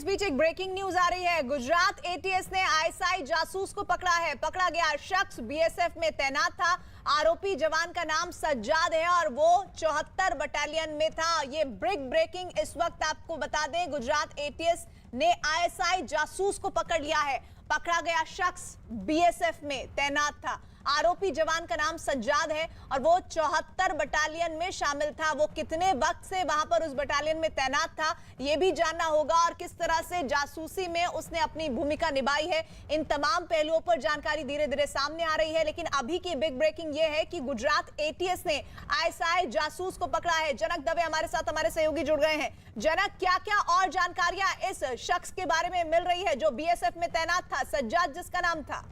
इस बीच एक breaking news आ रही है। गुजरात एटीएस ने आईएसआई जासूस को पकड़ा है। पकड़ा गया शख्स बीएसएफ में तैनात था। आरोपी जवान का नाम सज्जाद है और वो 74 बटालियन में था। ये ब्रेकिंग इस वक्त आपको बता दें, गुजरात एटीएस ने आईएसआई जासूस को पकड़ लिया है। पकड़ा गया शख्स बीएसएफ में तैनात था। आरोपी जवान का नाम सज्जाद है और वो 74 बटालियन में शामिल था। वो कितने वक्त से वहां पर उस बटालियन में तैनात था ये भी जानना होगा, और किस तरह से जासूसी में उसने अपनी भूमिका निभाई है। इन तमाम पहलुओं पर जानकारी धीरे धीरे सामने आ रही है। लेकिन अभी की बिग ब्रेकिंग ये है कि गुजरात एटीएस ने आईएसआई जासूस को पकड़ा है। जनक दवे हमारे साथ, हमारे सहयोगी जुड़ गए हैं। जनक, क्या क्या और जानकारियां इस शख्स के बारे में मिल रही है जो बीएसएफ में तैनात था, सज्जाद जिसका नाम था?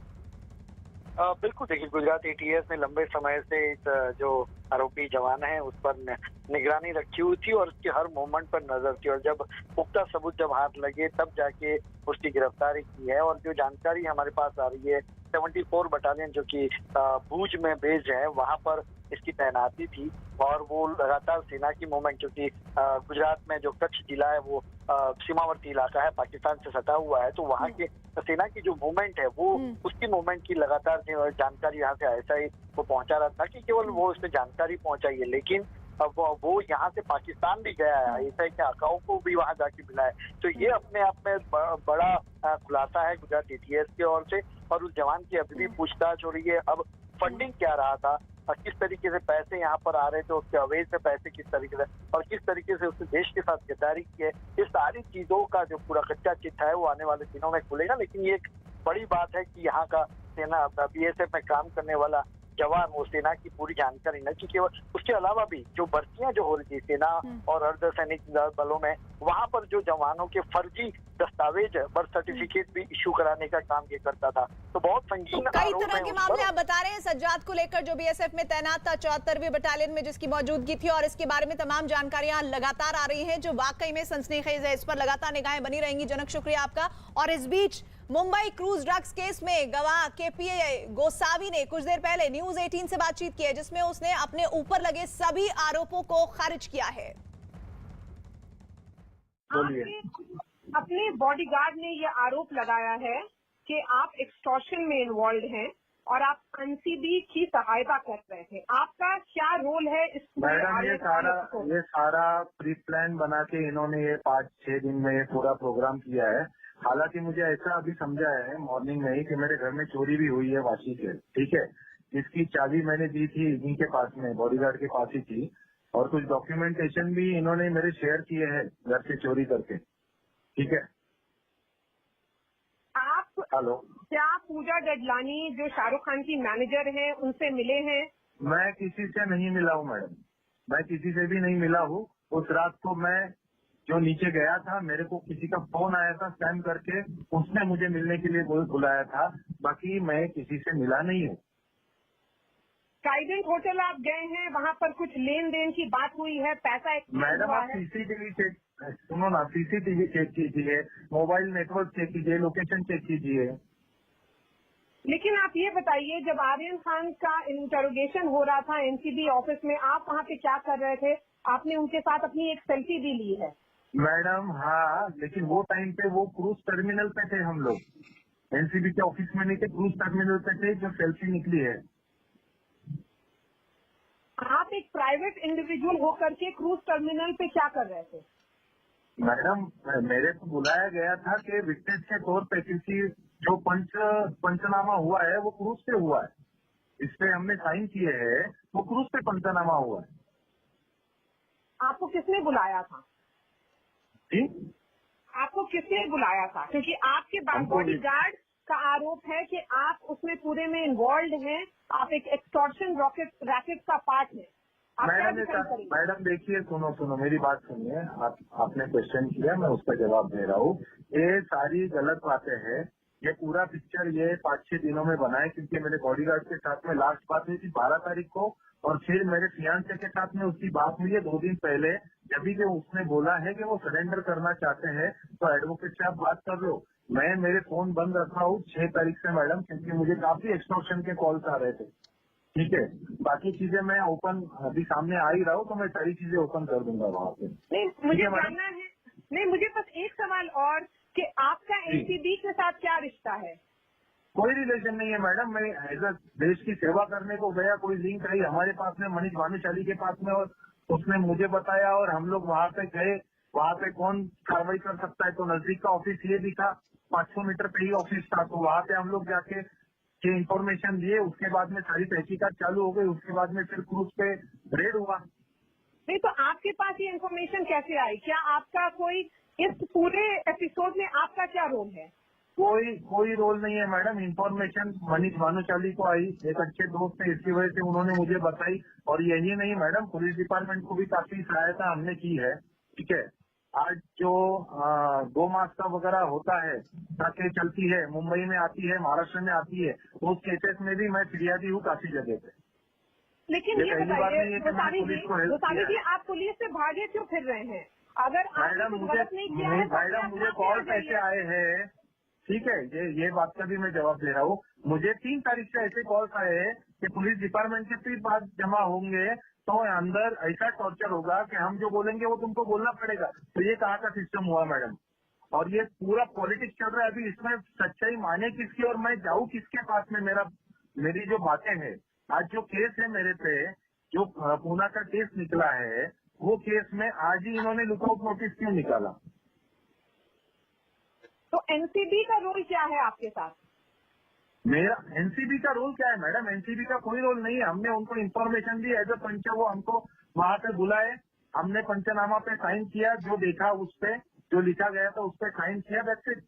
बिल्कुल, देखिए, गुजरात एटीएस ने लंबे समय से इस जो आरोपी जवान है उस पर निगरानी रखी हुई थी और उसके हर मूवमेंट पर नजर थी, और जब पुख्ता सबूत जब हाथ लगे तब जाके उसकी गिरफ्तारी की है। और जो जानकारी हमारे पास आ रही है, 74 बटालियन जो कि भूज में बेस्ड है, वहां पर इसकी तैनाती थी और वो लगातार सेना की मूवमेंट, क्योंकि गुजरात में जो कच्छ जिला है वो सीमावर्ती इलाका है, पाकिस्तान से सटा हुआ है, तो वहाँ के सेना की जो मूवमेंट है वो उसकी मूवमेंट की लगातार जानकारी यहाँ से आईएसआई को पहुंचा रहा था कि केवल वो उसने जानकारी पहुंचाई है, लेकिन अब वो यहाँ से पाकिस्तान भी गया है, आईएसआई के आकाओं को भी वहाँ जाके मिला है। तो ये अपने आप में बड़ा खुलासा है गुजरात एटीएस की ओर से। और उस जवान की अभी भी पूछताछ हो रही है। अब फंडिंग क्या रहा था, किस तरीके से पैसे यहाँ पर आ रहे थे, उसके अवैध से पैसे किस तरीके से, और किस तरीके से उसने देश के साथ गद्दारी की है, इस सारी चीजों का जो पूरा कच्चा चिट्ठा है वो आने वाले दिनों में खुलेगा। लेकिन ये एक बड़ी बात है कि यहाँ का सेना बीएसएफ में काम करने वाला जवान वो सेना की पूरी जानकारी न, क्योंकि उसके अलावा भी जो भर्तियां जो हो रही थी सेना और अर्धसैनिक बलों में, वहां पर जो जवानों के फर्जी दस्तावेज, बर्थ सर्टिफिकेट भी इशू कराने का काम ये करता था। तो बहुत संगीन कई तरह के मामले आप बता रहे हैं सज्जाद को लेकर, जो बीएसएफ में तैनात था 74वीं बटालियन में, जिसकी मौजूदगी थी, और इसके बारे में तमाम जानकारियां लगातार आ रही हैं जो वाकई में सनसनीखेज है। इस पर लगातार निगाहें बनी रहेंगी। जनक, शुक्रिया आपका। और इस बीच मुंबई क्रूज ड्रग्स केस में गवाह केपीए गोसावी ने कुछ देर पहले न्यूज 18 से बातचीत की है, जिसमें उसने अपने ऊपर लगे सभी आरोपों को खारिज किया है। अपने बॉडीगार्ड ने ये आरोप लगाया है कि आप एक्सटॉर्शन में इन्वॉल्व हैं और आप एनसीबी की सहायता कर रहे थे। आपका क्या रोल है इस? मैडम, ये सारा प्री प्लान बना के इन्होंने ये 5-6 दिन में ये पूरा प्रोग्राम किया है। हालांकि मुझे ऐसा अभी समझा है मॉर्निंग में ही कि मेरे घर में चोरी भी हुई है वाशी से, ठीक है, जिसकी चाबी मैंने दी थी इन्हीं के पास में, बॉडीगार्ड के पास ही थी, और कुछ डॉक्यूमेंटेशन भी इन्होंने मेरे शेयर किए हैं घर से चोरी करके, ठीक है। आप हेलो, क्या पूजा डडलानी जो शाहरुख खान की मैनेजर हैं उनसे मिले हैं? मैं किसी से नहीं मिला हूँ मैडम, मैं किसी से भी नहीं मिला हूँ। उस रात को मैं जो नीचे गया था, मेरे को किसी का फोन आया था स्कैम करके, उसने मुझे मिलने के लिए बुलाया था, बाकी मैं किसी से मिला नहीं हूँ। ट्राइडेंट होटल आप गए हैं, वहाँ पर कुछ लेन देन की बात हुई है, पैसा मैडम आप सीसीटीवी चेक, सुनो ना, सीसीटीवी चेक कीजिए, मोबाइल नेटवर्क चेक कीजिए, लोकेशन चेक कीजिए। लेकिन आप ये बताइए, जब आर्यन खान का इंटरोगेशन हो रहा था एनसीबी ऑफिस में, आप वहाँ पे क्या कर रहे थे? आपने उनके साथ अपनी एक सेल्फी भी ली है। मैडम हाँ, लेकिन वो टाइम पे वो क्रूज टर्मिनल पे थे हम लोग, एनसीबी के ऑफिस में नहीं थे, क्रूज टर्मिनल पे थे, जो सेल्फी निकली है। आप एक प्राइवेट इंडिविजुअल होकर के क्रूज टर्मिनल पे क्या कर रहे थे? मैडम, मेरे को बुलाया गया था कि विटनेस के तौर पे, किसी जो पंचनामा हुआ है वो क्रूज पे हुआ है, इस पे हमने साइन किए हैं, वो क्रूज पे पंचनामा हुआ है। आपको किसने बुलाया था? जी, आपको किसने बुलाया था? क्योंकि आपके बॉडीगार्ड का आरोप है कि आप उसमें पूरे में इन्वॉल्व हैं, आप एक एक्सटॉर्शन रैकेट का पार्ट है। मैडम देखिए, सुनो मेरी बात सुनिए, आपने क्वेश्चन किया, मैं उसका जवाब दे रहा हूँ। ये सारी गलत बातें हैं। ये पूरा पिक्चर ये 5-6 दिनों में बना है, क्योंकि मेरे बॉडीगार्ड के साथ में लास्ट बात हुई थी 12 तारीख को, और फिर मेरे फियांसे के साथ में उसकी बात हुई है 2 दिन पहले, जब भी उसने बोला है कि वो सरेंडर करना चाहते हैं, तो एडवोकेट से आप बात कर लो। मैं मेरे फोन बंद रखा हूँ 6 तारीख से मैडम, क्योंकि मुझे काफी एक्सटॉर्शन के कॉल्स आ रहे थे, ठीक है। बाकी चीजें मैं ओपन अभी सामने आ ही रहा हूँ, तो मैं सारी चीजें ओपन कर दूंगा वहाँ पे। नहीं, मुझे जानना है, नहीं, मुझे बस एक सवाल और, कि आपका एनसीबी के साथ क्या रिश्ता है? कोई रिलेशन नहीं है मैडम, मैं एज अ देश की सेवा करने को गया, कोई लिंक आई हमारे पास में मनीष भानुशाली के पास में, और उसने मुझे बताया और हम लोग वहां पे गए। वहां पे कौन कार्रवाई कर सकता है, तो नजदीक का ऑफिस ये भी था, 500 मीटर पे ही ऑफिस था, तो वहां पे हम लोग जाके ये इन्फॉर्मेशन दिए। उसके बाद में सारी तहकीकात चालू हो गई, उसके बाद में फिर क्रूज पे रेड हुआ। नहीं तो आपके पास ये इन्फॉर्मेशन कैसे आई? क्या आपका कोई इस पूरे एपिसोड में आपका क्या रोल है? कोई रोल नहीं है मैडम। इन्फॉर्मेशन मनीष भानुशाली को आई, एक अच्छे दोस्त है, इसकी वजह से उन्होंने मुझे बताई। और यही नहीं मैडम, पुलिस डिपार्टमेंट को भी काफी सहायता हमने की है। ठीक है, आज जो गौ मास का वगैरह होता है, ट्रकें चलती है, मुंबई में आती है, महाराष्ट्र में आती है, तो उस केसेस में भी मैं फिरियादी हूँ काफी जगह पे। लेकिन ये बताइए गोसावी जी, आप पुलिस से भागे क्यों फिर रहे हैं? अगर मैडम मुझे कॉल कैसे आए हैं, ठीक है, ये बात का भी मैं जवाब दे रहा हूँ। मुझे 3 तारीख से ऐसे कॉल्स आए हैं कि पुलिस डिपार्टमेंट के फिर बात जमा होंगे तो अंदर ऐसा टॉर्चर होगा कि हम जो बोलेंगे वो तुमको बोलना पड़ेगा। तो ये कहाँ का सिस्टम हुआ मैडम? और ये पूरा पॉलिटिक्स चल रहा है अभी। इसमें सच्चाई माने किसकी और मैं जाऊँ किसके पास में? मेरी जो बातें हैं, आज जो केस है मेरे पे, जो पूना का केस निकला है, वो केस में आज ही इन्होंने लुकआउट नोटिस क्यों निकाला? तो एनसीबी का रोल क्या है आपके साथ? मेरा एनसीबी का रोल क्या है मैडम? एनसीबी का कोई रोल नहीं है। हमने उनको इन्फॉर्मेशन दी एज अ पंच, वो हमको वहां पे बुलाए, हमने पंचनामा पे साइन किया, जो देखा उस पे जो लिखा गया था उस पे साइन किया, दैट्स इट।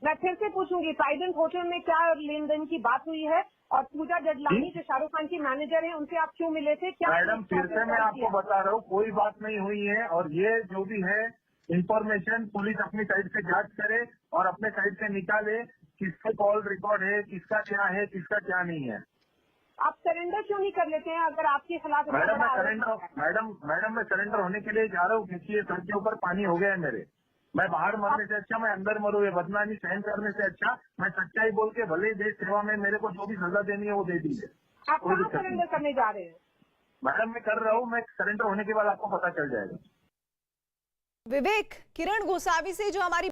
मैं फिर से पूछूंगी, ट्राइडेंट होटल में क्या लेन देन की बात हुई है? और पूजा जडलानी जो शाहरुख खान की मैनेजर है, उनसे आप क्यों मिले थे? क्या मैडम फिर से मैं आपको बता रहा हूँ, कोई बात नहीं हुई है। और ये जो भी है इन्फॉर्मेशन पुलिस अपनी साइड से जांच करे और अपने साइड से निकाले, किसका कॉल रिकॉर्ड है, किसका क्या है, किसका क्या नहीं है। आप सरेंडर क्यों नहीं कर लेते हैं अगर आपके खिलाफ? मैडम मैं सरेंडर होने के लिए जा रहा हूँ क्योंकि ये सर के ऊपर पानी हो गया है मेरे। मैं बाहर मरने से अच्छा मैं अंदर मरूँ, ये बदनामी सहन करने से अच्छा मैं सच्चाई बोल के भले ही देश सेवा में मेरे को जो भी सजा देनी है वो दे दीजिए। आप कहाँ सरेंडर करने जा रहे हैं? मैडम मैं कर रहा हूँ, मैं सरेंडर होने के बाद आपको पता चल जाएगा। विवेक, किरण गोसावी से जो हमारी